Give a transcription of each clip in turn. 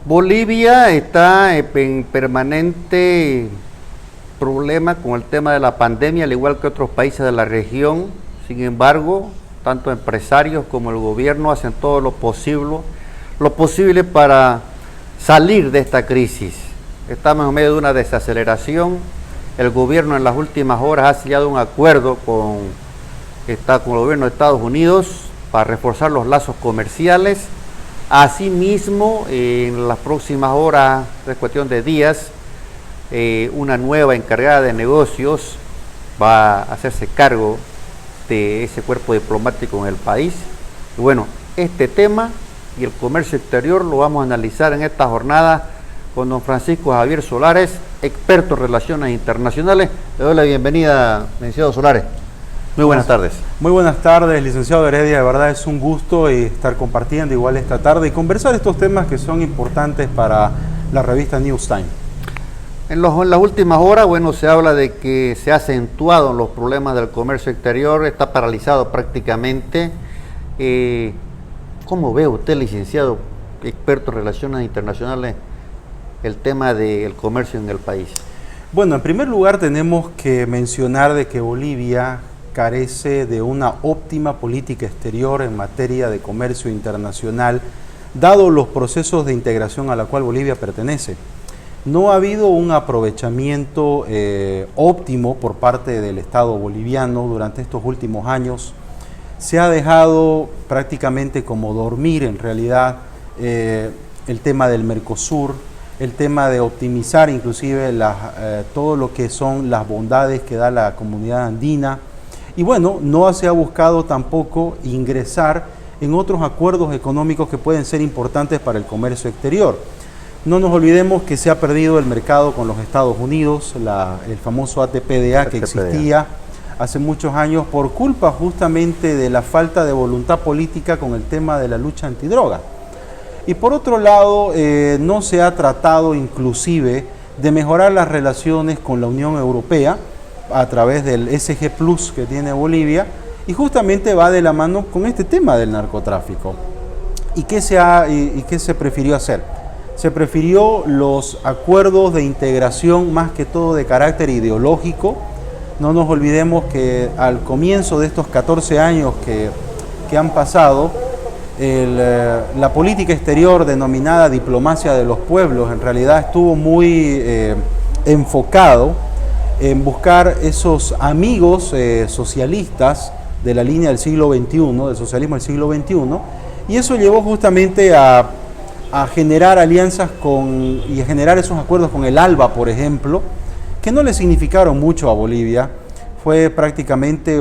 Bolivia está en permanente problema con el tema de la pandemia, al igual que otros países de la región. Sin embargo, tanto empresarios como el gobierno hacen todo lo posible para salir de esta crisis. Estamos en medio de una desaceleración. El gobierno en las últimas horas ha sellado un acuerdo con el gobierno de Estados Unidos para reforzar los lazos comerciales. Asimismo, en las próximas horas, es cuestión de días, una nueva encargada de negocios va a hacerse cargo de ese cuerpo diplomático en el país. Y bueno, este tema y el comercio exterior lo vamos a analizar en esta jornada con don Francisco Javier Solares, experto en relaciones internacionales. Le doy la bienvenida, licenciado Solares. Muy buenas tardes. Muy buenas tardes, licenciado Heredia. De verdad es un gusto estar compartiendo igual esta tarde y conversar estos temas que son importantes para la revista News Time. En las últimas horas, bueno, se habla de que se ha acentuado los problemas del comercio exterior, está paralizado prácticamente. ¿Cómo ve usted, licenciado, experto en relaciones internacionales, el tema del comercio en el país? Bueno, en primer lugar tenemos que mencionar de que Bolivia carece de una óptima política exterior en materia de comercio internacional, dado los procesos de integración a la cual Bolivia pertenece. No ha habido un aprovechamiento óptimo por parte del Estado boliviano durante estos últimos años. Se ha dejado prácticamente como dormir en realidad el tema del Mercosur, el tema de optimizar inclusive todo lo que son las bondades que da la comunidad andina. Y bueno, no se ha buscado tampoco ingresar en otros acuerdos económicos que pueden ser importantes para el comercio exterior. No nos olvidemos que se ha perdido el mercado con los Estados Unidos, el famoso ATPDA que existía hace muchos años por culpa justamente de la falta de voluntad política con el tema de la lucha antidroga. Y por otro lado, no se ha tratado inclusive de mejorar las relaciones con la Unión Europea a través del SG Plus que tiene Bolivia, y justamente va de la mano con este tema del narcotráfico. ¿Y qué se prefirió hacer? Se prefirió los acuerdos de integración más que todo de carácter ideológico. No nos olvidemos que al comienzo de estos 14 años que han pasado, la política exterior denominada diplomacia de los pueblos en realidad estuvo muy enfocado en buscar esos amigos socialistas de la línea del siglo XXI, del socialismo del siglo XXI, y eso llevó justamente a generar alianzas y a generar esos acuerdos con el ALBA, por ejemplo, que no le significaron mucho a Bolivia. Fue prácticamente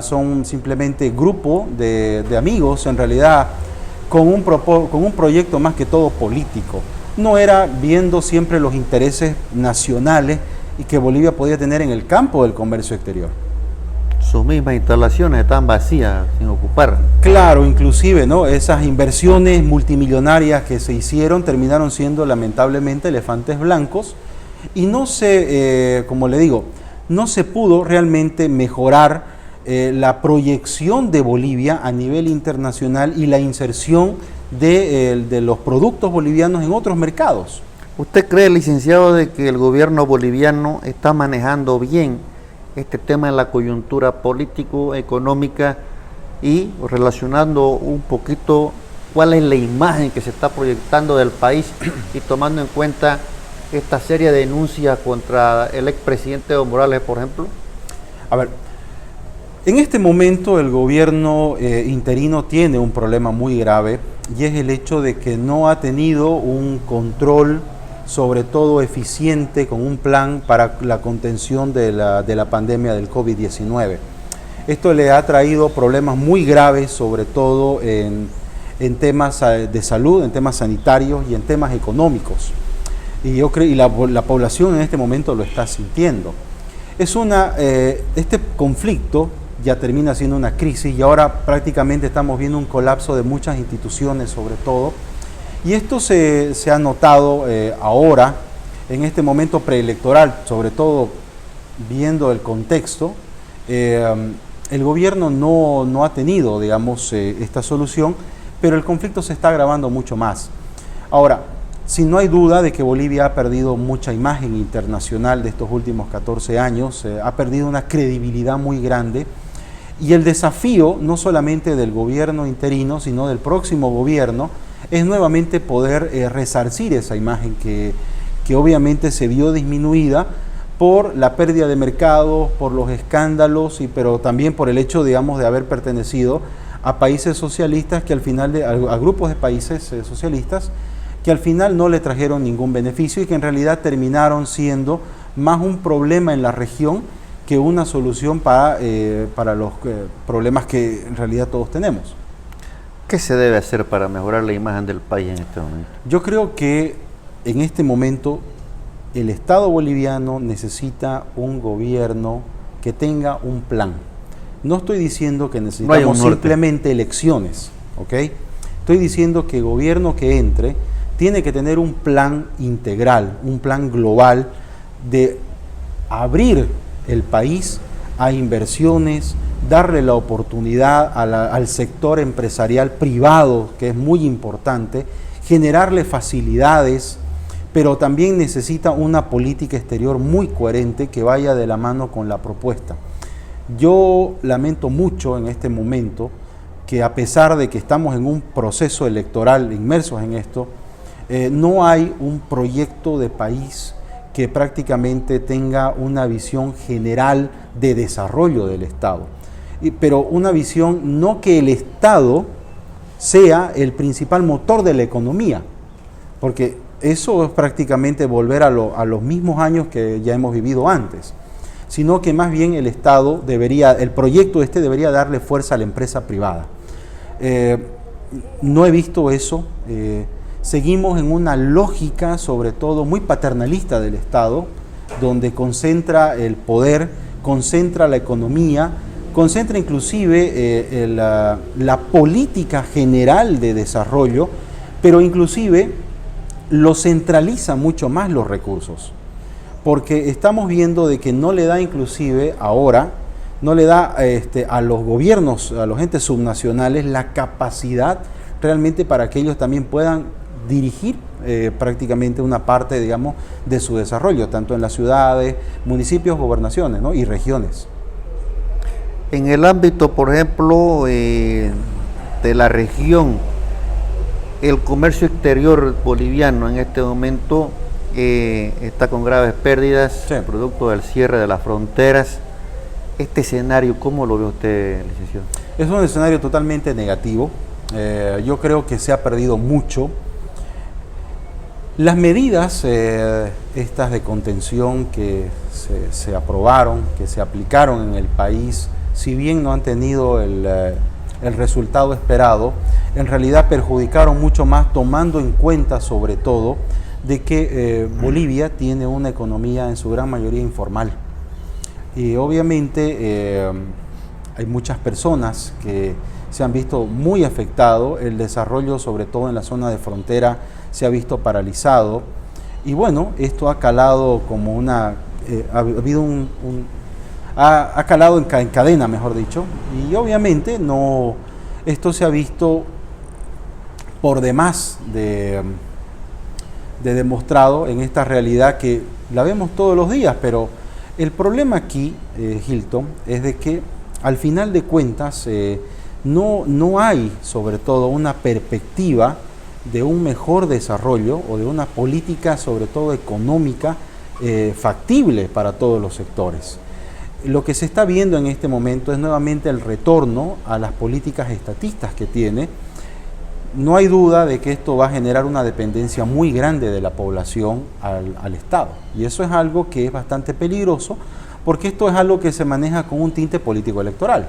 son simplemente grupo de amigos, en realidad, con un proyecto más que todo político. No era viendo siempre los intereses nacionales y que Bolivia podía tener en el campo del comercio exterior. Sus mismas instalaciones están vacías, sin ocupar. Claro, inclusive, ¿no? Esas inversiones multimillonarias que se hicieron terminaron siendo lamentablemente elefantes blancos y como le digo, no se pudo realmente mejorar la proyección de Bolivia a nivel internacional y la inserción de los productos bolivianos en otros mercados. ¿Usted cree, licenciado, de que el gobierno boliviano está manejando bien este tema de la coyuntura político-económica y relacionando un poquito cuál es la imagen que se está proyectando del país y tomando en cuenta esta serie de denuncias contra el expresidente Evo Morales, por ejemplo? A ver, en este momento el gobierno interino tiene un problema muy grave y es el hecho de que no ha tenido un control sobre todo eficiente con un plan para la contención de la pandemia del COVID-19. Esto le ha traído problemas muy graves, sobre todo en temas de salud, en temas sanitarios y en temas económicos. Y yo creo, y la población en este momento lo está sintiendo. Este conflicto ya termina siendo una crisis y ahora prácticamente estamos viendo un colapso de muchas instituciones, sobre todo. Y esto se ha notado ahora, en este momento preelectoral, sobre todo viendo el contexto. El gobierno no ha tenido, digamos, esta solución, pero el conflicto se está agravando mucho más. Ahora, Sí, no hay duda de que Bolivia ha perdido mucha imagen internacional de estos últimos 14 años, ha perdido una credibilidad muy grande, y el desafío no solamente del gobierno interino, sino del próximo gobierno, es nuevamente poder resarcir esa imagen que obviamente se vio disminuida por la pérdida de mercado, por los escándalos, pero también por el hecho, digamos, de haber pertenecido a países socialistas que al final, a grupos de países socialistas, que al final no le trajeron ningún beneficio y que en realidad terminaron siendo más un problema en la región que una solución para los problemas que en realidad todos tenemos. ¿Qué se debe hacer para mejorar la imagen del país en este momento? Yo creo que en este momento el Estado boliviano necesita un gobierno que tenga un plan. No estoy diciendo que necesitamos simplemente elecciones, ¿ok? Estoy diciendo que el gobierno que entre tiene que tener un plan integral, un plan global de abrir el país a inversiones, darle la oportunidad al sector empresarial privado, que es muy importante, generarle facilidades, pero también necesita una política exterior muy coherente que vaya de la mano con la propuesta. Yo lamento mucho en este momento que, a pesar de que estamos en un proceso electoral, inmersos en esto, no hay un proyecto de país que prácticamente tenga una visión general de desarrollo del Estado. Pero una visión, no que el Estado sea el principal motor de la economía, porque eso es prácticamente volver a los mismos años que ya hemos vivido antes, sino que más bien el Estado el proyecto debería darle fuerza a la empresa privada. No he visto eso. Seguimos en una lógica, sobre todo muy paternalista del Estado, donde concentra el poder, concentra la economía, concentra inclusive la política general de desarrollo, pero inclusive lo centraliza mucho más los recursos, porque estamos viendo de que no le da inclusive ahora, no le da a los gobiernos, a los entes subnacionales, la capacidad realmente para que ellos también puedan dirigir prácticamente una parte, digamos, de su desarrollo, tanto en las ciudades, municipios, gobernaciones, ¿no?, y regiones. En el ámbito, por ejemplo, de la región, el comercio exterior boliviano en este momento está con graves pérdidas, sí, producto del cierre de las fronteras. Este escenario, ¿cómo lo ve usted, licenciado? Es un escenario totalmente negativo. Yo creo que se ha perdido mucho. Las medidas estas de contención que se aprobaron, que se aplicaron en el país, si bien no han tenido el resultado esperado, en realidad perjudicaron mucho más, tomando en cuenta sobre todo de que Bolivia tiene una economía en su gran mayoría informal. Y obviamente hay muchas personas que se han visto muy afectados, el desarrollo sobre todo en la zona de frontera se ha visto paralizado, y bueno, esto ha calado como una, ha calado en cadena, mejor dicho, y obviamente esto se ha visto por demás de demostrado en esta realidad que la vemos todos los días. Pero el problema aquí, Hilton, es de que al final de cuentas no hay sobre todo una perspectiva de un mejor desarrollo o de una política sobre todo económica factible para todos los sectores. Lo que se está viendo en este momento es nuevamente el retorno a las políticas estatistas que tiene. No hay duda de que esto va a generar una dependencia muy grande de la población al Estado, y eso es algo que es bastante peligroso, porque esto es algo que se maneja con un tinte político electoral.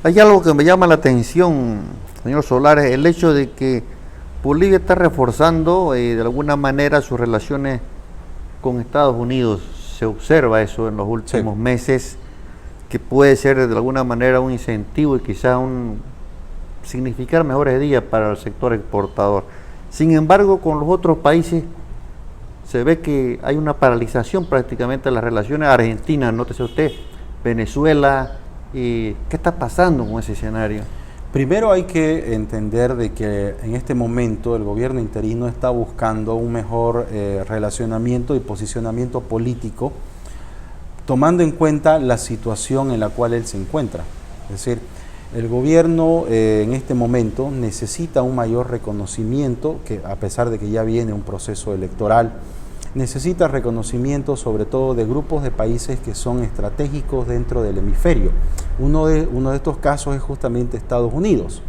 Hay algo que me llama la atención, señor Solares, el hecho de que Bolivia está reforzando de alguna manera sus relaciones con Estados Unidos. Se observa eso en los últimos meses, que puede ser de alguna manera un incentivo y quizá significar mejores días para el sector exportador. Sin embargo, con los otros países se ve que hay una paralización prácticamente de las relaciones. Argentina, nótese usted, Venezuela, ¿qué está pasando con ese escenario? Primero hay que entender de que en este momento el gobierno interino está buscando un mejor relacionamiento y posicionamiento político, tomando en cuenta la situación en la cual él se encuentra. Es decir, el gobierno en este momento necesita un mayor reconocimiento, que a pesar de que ya viene un proceso electoral, necesita reconocimiento sobre todo de grupos de países que son estratégicos dentro del hemisferio. Uno de estos casos es justamente Estados Unidos.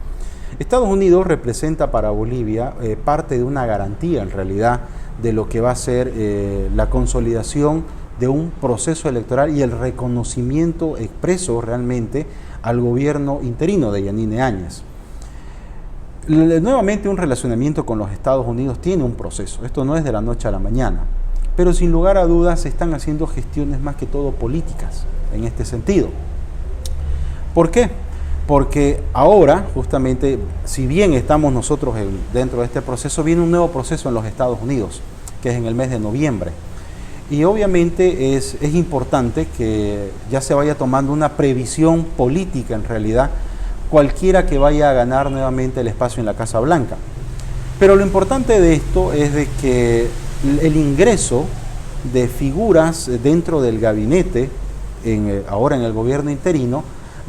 Estados Unidos representa para Bolivia parte de una garantía en realidad de lo que va a ser la consolidación de un proceso electoral y el reconocimiento expreso realmente al gobierno interino de Yanine Áñez. Nuevamente un relacionamiento con los Estados Unidos tiene un proceso, esto no es de la noche a la mañana, pero sin lugar a dudas se están haciendo gestiones más que todo políticas en este sentido. ¿Por qué? Porque ahora, justamente, si bien estamos nosotros dentro de este proceso, viene un nuevo proceso en los Estados Unidos, que es en el mes de noviembre. Y obviamente es importante que ya se vaya tomando una previsión política en realidad, cualquiera que vaya a ganar nuevamente el espacio en la Casa Blanca. Pero lo importante de esto es de que el ingreso de figuras dentro del gabinete, ahora en el gobierno interino,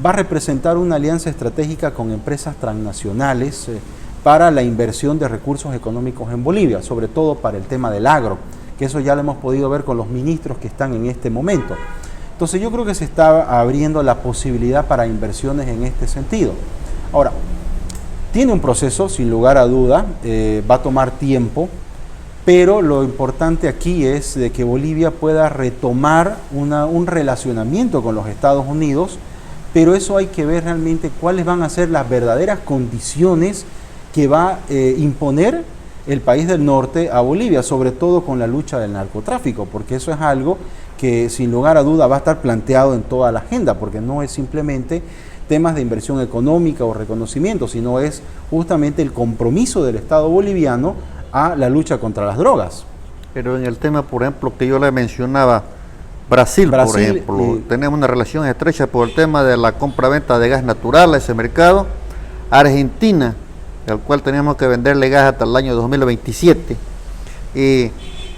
va a representar una alianza estratégica con empresas transnacionales para la inversión de recursos económicos en Bolivia, sobre todo para el tema del agro, que eso ya lo hemos podido ver con los ministros que están en este momento. Entonces yo creo que se está abriendo la posibilidad para inversiones en este sentido. Ahora, tiene un proceso, sin lugar a duda, va a tomar tiempo, pero lo importante aquí es de que Bolivia pueda retomar un relacionamiento con los Estados Unidos, pero eso hay que ver realmente cuáles van a ser las verdaderas condiciones que va a imponer el país del norte a Bolivia, sobre todo con la lucha del narcotráfico, porque eso es algo que sin lugar a duda va a estar planteado en toda la agenda, porque no es simplemente temas de inversión económica o reconocimiento, sino es justamente el compromiso del Estado boliviano a la lucha contra las drogas. Pero en el tema, por ejemplo, que yo le mencionaba, Brasil por ejemplo, tenemos una relación estrecha por el tema de la compra-venta de gas natural a ese mercado. Argentina, al cual tenemos que venderle gas hasta el año 2027.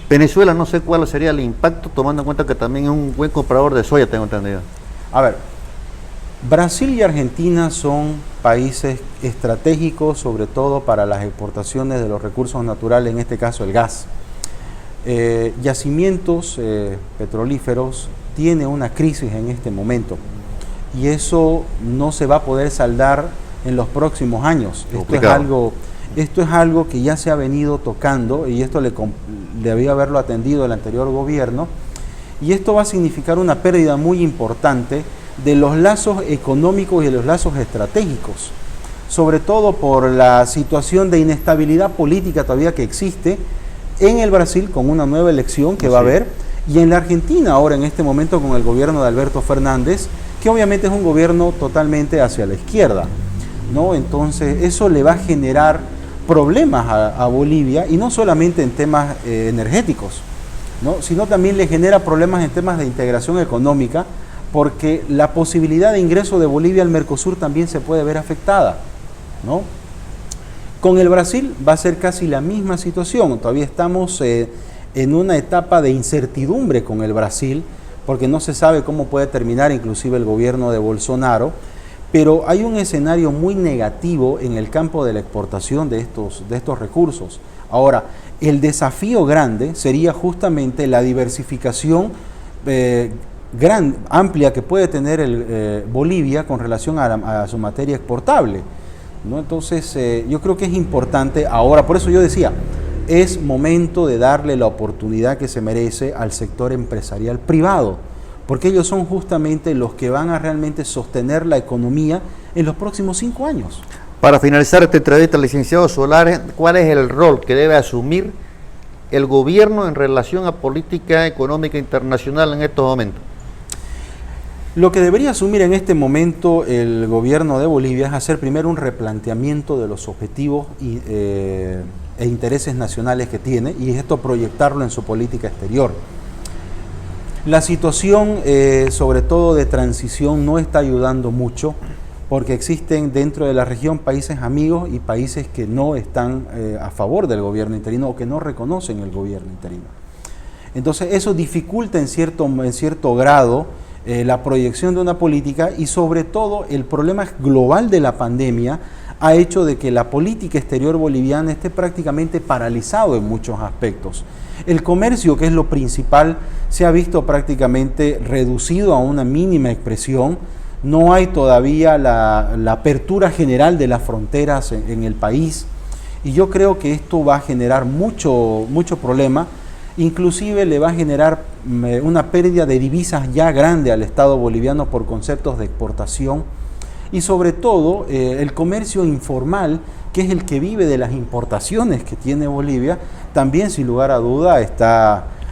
Venezuela, no sé cuál sería el impacto, tomando en cuenta que también es un buen comprador de soya, tengo entendido. A ver, Brasil y Argentina son países estratégicos, sobre todo para las exportaciones de los recursos naturales, en este caso el gas. Yacimientos petrolíferos tiene una crisis en este momento y eso no se va a poder saldar en los próximos años. Esto es algo que ya se ha venido tocando y esto debía haberlo atendido el anterior gobierno, y esto va a significar una pérdida muy importante de los lazos económicos y de los lazos estratégicos, sobre todo por la situación de inestabilidad política todavía que existe en el Brasil con una nueva elección que va a haber, y en la Argentina ahora en este momento con el gobierno de Alberto Fernández, que obviamente es un gobierno totalmente hacia la izquierda, ¿no? Entonces eso le va a generar problemas a Bolivia, y no solamente en temas energéticos, ¿no? Sino también le genera problemas en temas de integración económica, porque la posibilidad de ingreso de Bolivia al Mercosur también se puede ver afectada, ¿no? Con el Brasil va a ser casi la misma situación. Todavía estamos en una etapa de incertidumbre con el Brasil, porque no se sabe cómo puede terminar inclusive el gobierno de Bolsonaro, pero hay un escenario muy negativo en el campo de la exportación de estos recursos. Ahora, el desafío grande sería justamente la diversificación amplia que puede tener Bolivia con relación a su materia exportable, ¿no? Entonces, yo creo que es importante ahora, por eso yo decía, es momento de darle la oportunidad que se merece al sector empresarial privado, porque ellos son justamente los que van a realmente sostener la economía en los próximos 5 años. Para finalizar esta entrevista, licenciado Solares, ¿cuál es el rol que debe asumir el gobierno en relación a política económica internacional en estos momentos? Lo que debería asumir en este momento el gobierno de Bolivia es hacer primero un replanteamiento de los objetivos e intereses nacionales que tiene, y esto proyectarlo en su política exterior. La situación, sobre todo de transición, no está ayudando mucho, porque existen dentro de la región países amigos y países que no están a favor del gobierno interino o que no reconocen el gobierno interino. Entonces eso dificulta en cierto grado la proyección de una política, y sobre todo el problema global de la pandemia ha hecho de que la política exterior boliviana esté prácticamente paralizado en muchos aspectos. El comercio, que es lo principal, se ha visto prácticamente reducido a una mínima expresión. No hay todavía la apertura general de las fronteras en el país, y yo creo que esto va a generar mucho problema. Inclusive le va a generar una pérdida de divisas ya grande al Estado boliviano por conceptos de exportación, y sobre todo el comercio informal, que es el que vive de las importaciones que tiene Bolivia, también sin lugar a duda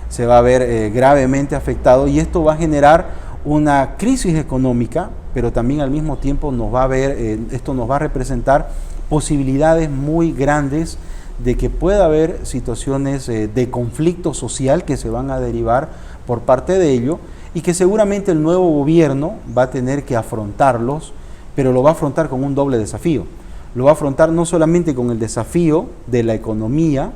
se va a ver gravemente afectado, y esto va a generar una crisis económica, pero también al mismo tiempo esto nos va a representar posibilidades muy grandes de que pueda haber situaciones de conflicto social que se van a derivar por parte de ello, y que seguramente el nuevo gobierno va a tener que afrontarlos, pero lo va a afrontar con un doble desafío. Lo va a afrontar no solamente con el desafío de la economía,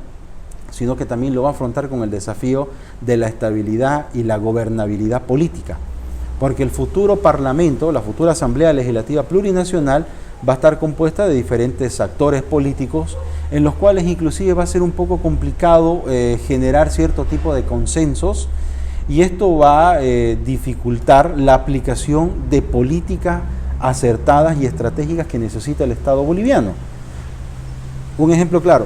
sino que también lo va a afrontar con el desafío de la estabilidad y la gobernabilidad política, porque el futuro Parlamento, la futura Asamblea Legislativa Plurinacional, va a estar compuesta de diferentes actores políticos, en los cuales inclusive va a ser un poco complicado generar cierto tipo de consensos, y esto va a dificultar la aplicación de políticas acertadas y estratégicas que necesita el Estado boliviano. Un ejemplo claro: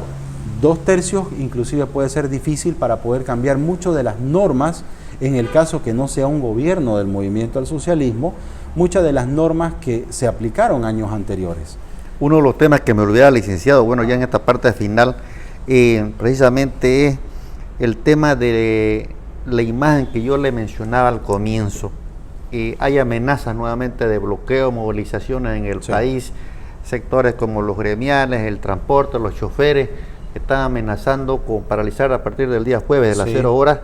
2/3 inclusive puede ser difícil para poder cambiar mucho de las normas, en el caso que no sea un gobierno del movimiento al socialismo, muchas de las normas que se aplicaron años anteriores. Uno de los temas que me olvidaba, licenciado, bueno, ya en esta parte final, precisamente es el tema de la imagen que yo le mencionaba al comienzo. Hay amenazas nuevamente de bloqueo, movilizaciones en el país, sectores como los gremiales, el transporte, los choferes, están amenazando con paralizar a partir del día jueves de las 0 horas,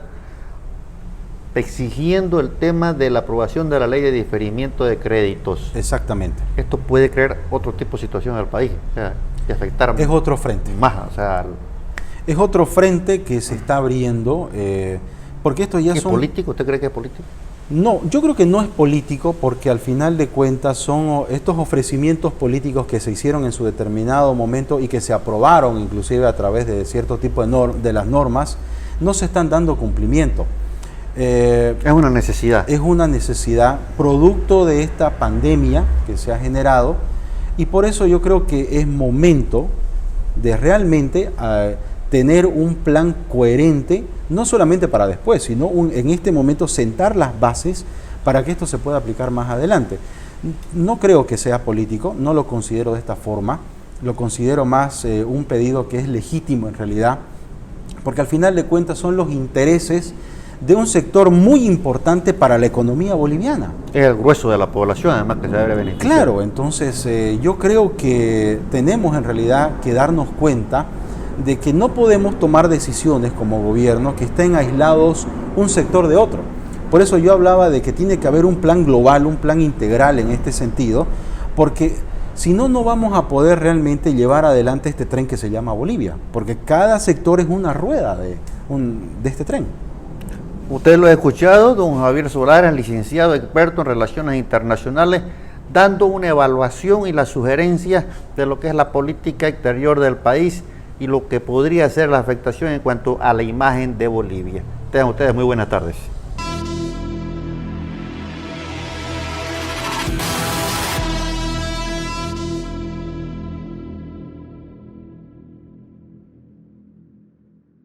exigiendo el tema de la aprobación de la ley de diferimiento de créditos. Exactamente. Esto puede crear otro tipo de situación al país, o sea, y afectar es otro frente. Más, o sea, es otro frente que se está abriendo, porque esto ya ¿es político? ¿Usted cree que es político? No, yo creo que no es político, porque al final de cuentas son estos ofrecimientos políticos que se hicieron en su determinado momento y que se aprobaron inclusive a través de cierto tipo de las normas, no se están dando cumplimiento. Es una necesidad. Es una necesidad producto de esta pandemia que se ha generado, y por eso yo creo que es momento de realmente tener un plan coherente, no solamente para después, sino en este momento sentar las bases para que esto se pueda aplicar más adelante. No creo que sea político, no lo considero de esta forma, lo considero más un pedido que es legítimo en realidad, porque al final de cuentas son los intereses de un sector muy importante para la economía boliviana. Es el grueso de la población, además, que se debe beneficiar. Claro, entonces yo creo que tenemos en realidad que darnos cuenta de que no podemos tomar decisiones como gobierno que estén aislados un sector de otro. Por eso yo hablaba de que tiene que haber un plan global, un plan integral en este sentido, porque si no, no vamos a poder realmente llevar adelante este tren que se llama Bolivia, porque cada sector es una rueda de este tren. Usted lo ha escuchado, don Javier Solares, licenciado experto en relaciones internacionales, dando una evaluación y las sugerencias de lo que es la política exterior del país y lo que podría ser la afectación en cuanto a la imagen de Bolivia. Tengan ustedes muy buenas tardes.